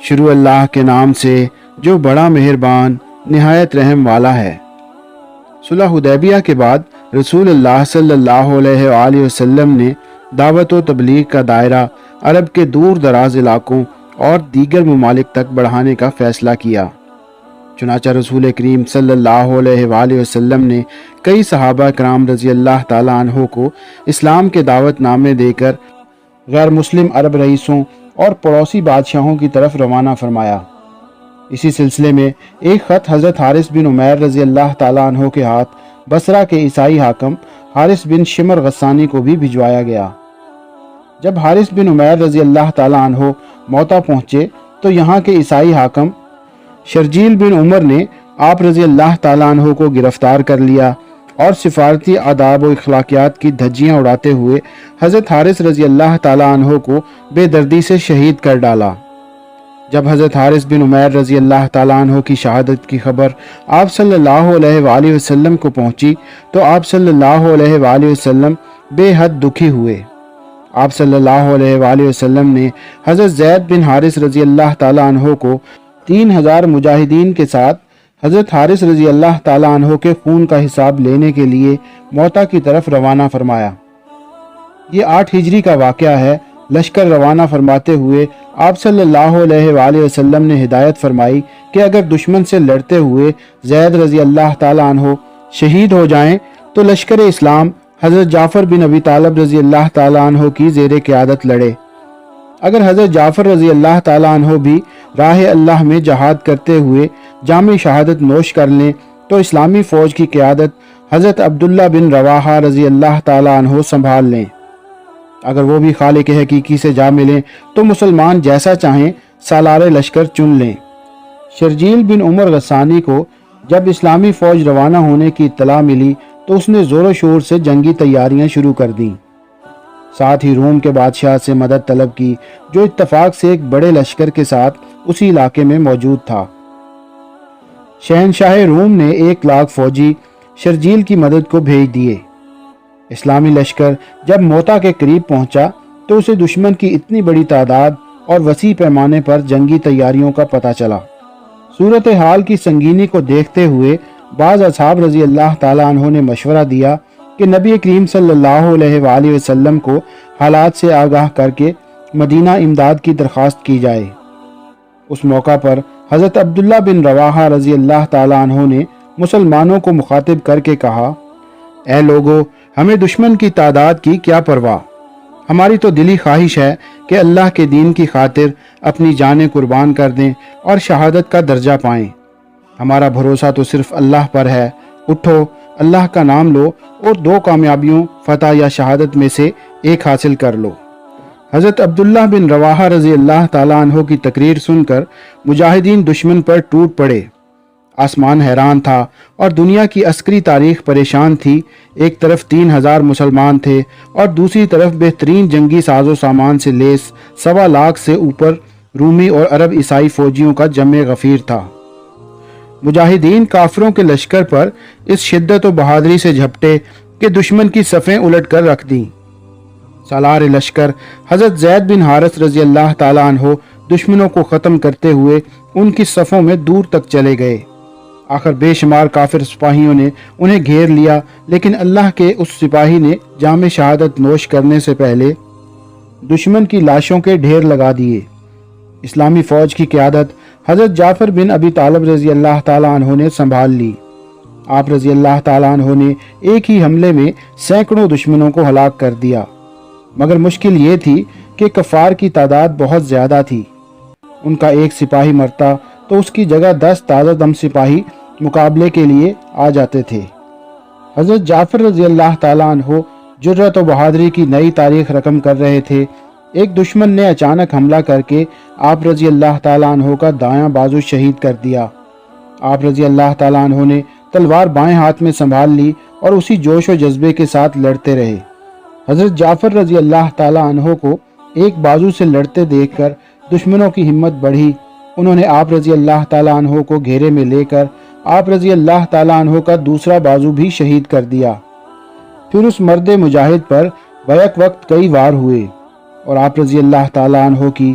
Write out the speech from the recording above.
شروع اللہ کے نام سے جو بڑا مہربان نہایت رحم والا ہے۔ صلح حدیبیہ کے بعد رسول اللہ صلی اللہ علیہ وآلہ وسلم نے دعوت و تبلیغ کا دائرہ عرب کے دور دراز علاقوں اور دیگر ممالک تک بڑھانے کا فیصلہ کیا۔ چنانچہ رسول کریم صلی اللہ علیہ وآلہ وسلم نے کئی صحابہ کرام رضی اللہ تعالیٰ عنہ کو اسلام کے دعوت نامے دے کر غیر مسلم عرب رئیسوں اور پڑوسی بادشاہوں کی طرف روانہ فرمایا۔ اسی سلسلے میں ایک خط حضرت حارث بن عمیر رضی اللہ تعالیٰ عنہ کے ہاتھ بصرہ کے عیسائی حاکم حارث بن شمر غسانی کو بھی بھجوایا گیا۔ جب حارث بن عمیر رضی اللہ تعالیٰ عنہ موتا پہنچے تو یہاں کے عیسائی حاکم شرجیل بن عمر نے آپ رضی اللہ تعالیٰ عنہ کو گرفتار کر لیا اور سفارتی آداب و اخلاقیات کی دھجیاں اڑاتے ہوئے حضرت حارث رضی اللہ تعالیٰ عنہ کو بے دردی سے شہید کر ڈالا۔ جب حضرت حارث بن عمیر رضی اللہ تعالیٰ عنہ کی شہادت کی خبر آپ صلی اللہ علیہ وآلہ وسلم کو پہنچی تو آپ صلی اللہ علیہ وآلہ وسلم بے حد دکھی ہوئے۔ آپ صلی اللہ علیہ وآلہ وسلم نے حضرت زید بن حارث رضی اللہ تعالیٰ عنہ کو 3000 مجاہدین کے ساتھ حضرت حارث رضی اللہ تعالیٰ عنہ کے خون کا حساب لینے کے لیے موتا کی طرف روانہ فرمایا۔ یہ 8 ہجری کا واقعہ ہے۔ لشکر روانہ فرماتے ہوئے آپ صلی اللہ علیہ وآلہ وسلم نے ہدایت فرمائی کہ اگر دشمن سے لڑتے ہوئے زید رضی اللہ تعالیٰ عنہ شہید ہو جائیں تو لشکر اسلام حضرت جعفر بن ابی طالب رضی اللہ تعالیٰ عنہ کی زیر قیادت لڑے۔ اگر حضرت جعفر رضی اللہ تعالیٰ عنہ بھی راہ اللہ میں جہاد کرتے ہوئے جام شہادت نوش کر لیں تو اسلامی فوج کی قیادت حضرت عبداللہ بن رواحہ رضی اللہ تعالیٰ عنہ سنبھال لیں۔ اگر وہ بھی خالق حقیقی سے جا ملیں تو مسلمان جیسا چاہیں سالار لشکر چن لیں۔ شرجیل بن عمر غسانی کو جب اسلامی فوج روانہ ہونے کی اطلاع ملی تو اس نے زور و شور سے جنگی تیاریاں شروع کر دیں۔ ساتھ ہی روم کے بادشاہ سے مدد طلب کی جو اتفاق سے ایک بڑے لشکر کے ساتھ اسی علاقے میں موجود تھا۔ شہنشاہ روم نے 1,00,000 فوجی شرجیل کی مدد کو بھیج دیے۔ اسلامی لشکر جب موتا کے قریب پہنچا تو اسے دشمن کی اتنی بڑی تعداد اور وسیع پیمانے پر جنگی تیاریوں کا پتہ چلا۔ صورتحال کی سنگینی کو دیکھتے ہوئے بعض اصحاب رضی اللہ تعالیٰ عنہ نے مشورہ دیا کہ نبی کریم صلی اللہ علیہ وآلہ وسلم کو حالات سے آگاہ کر کے مدینہ امداد کی درخواست کی جائے۔ اس موقع پر حضرت عبداللہ بن رواحہ رضی اللہ تعالیٰ عنہ نے مسلمانوں کو مخاطب کر کے کہا، اے لوگو، ہمیں دشمن کی تعداد کی کیا پرواہ، ہماری تو دلی خواہش ہے کہ اللہ کے دین کی خاطر اپنی جانیں قربان کر دیں اور شہادت کا درجہ پائیں۔ ہمارا بھروسہ تو صرف اللہ پر ہے، اٹھو، اللہ کا نام لو اور 2 کامیابیوں فتح یا شہادت میں سے ایک حاصل کر لو۔ حضرت عبداللہ بن رواحہ رضی اللہ تعالیٰ عنہ کی تقریر سن کر مجاہدین دشمن پر ٹوٹ پڑے۔ آسمان حیران تھا اور دنیا کی عسکری تاریخ پریشان تھی۔ ایک طرف 3000 مسلمان تھے اور دوسری طرف بہترین جنگی ساز و سامان سے لیس 1.25 لاکھ سے اوپر رومی اور عرب عیسائی فوجیوں کا جمع غفیر تھا۔ مجاہدین کافروں کے لشکر پر اس شدت و بہادری سے جھپٹے کہ دشمن کی صفیں الٹ کر رکھ دیں۔ سالار لشکر حضرت زید بن حارث رضی اللہ تعالیٰ عنہ دشمنوں کو ختم کرتے ہوئے ان کی صفوں میں دور تک چلے گئے۔ آخر بے شمار کافر سپاہیوں نے انہیں گھیر لیا، لیکن اللہ کے اس سپاہی نے جام شہادت نوش کرنے سے پہلے دشمن کی لاشوں کے ڈھیر لگا دیے۔ اسلامی فوج کی قیادت حضرت جعفر بن ابی طالب رضی اللہ تعالیٰ عنہ نے سنبھال لی۔ آپ رضی اللہ تعالیٰ عنہ نے ایک ہی حملے میں سینکڑوں دشمنوں کو ہلاک کر دیا، مگر مشکل یہ تھی کہ کفار کی تعداد بہت زیادہ تھی۔ ان کا ایک سپاہی مرتا تو اس کی جگہ 10 تازہ دم سپاہی مقابلے کے لیے آ جاتے تھے۔ حضرت جعفر رضی اللہ تعالیٰ عنہ جرأت و بہادری کی نئی تاریخ رقم کر رہے تھے۔ ایک دشمن نے اچانک حملہ کر کے آپ رضی اللہ تعالیٰ عنہ کا دایاں بازو شہید کر دیا۔ آپ رضی اللہ تعالیٰ عنہ نے تلوار بائیں ہاتھ میں سنبھال لی اور اسی جوش و جذبے کے ساتھ لڑتے رہے۔ حضرت جعفر رضی اللہ تعالیٰ عنہ کو ایک بازو سے لڑتے دیکھ کر دشمنوں کی ہمت بڑھی۔ انہوں نے آپ رضی اللہ تعالیٰ عنہ کو گھیرے میں لے کر آپ رضی اللہ تعالیٰ عنہ کا دوسرا بازو بھی شہید کر دیا۔ پھر اس مرد مجاہد پر بیک وقت کئی وار ہوئے اور آپ رضی اللہ تعالیٰ عنہ کی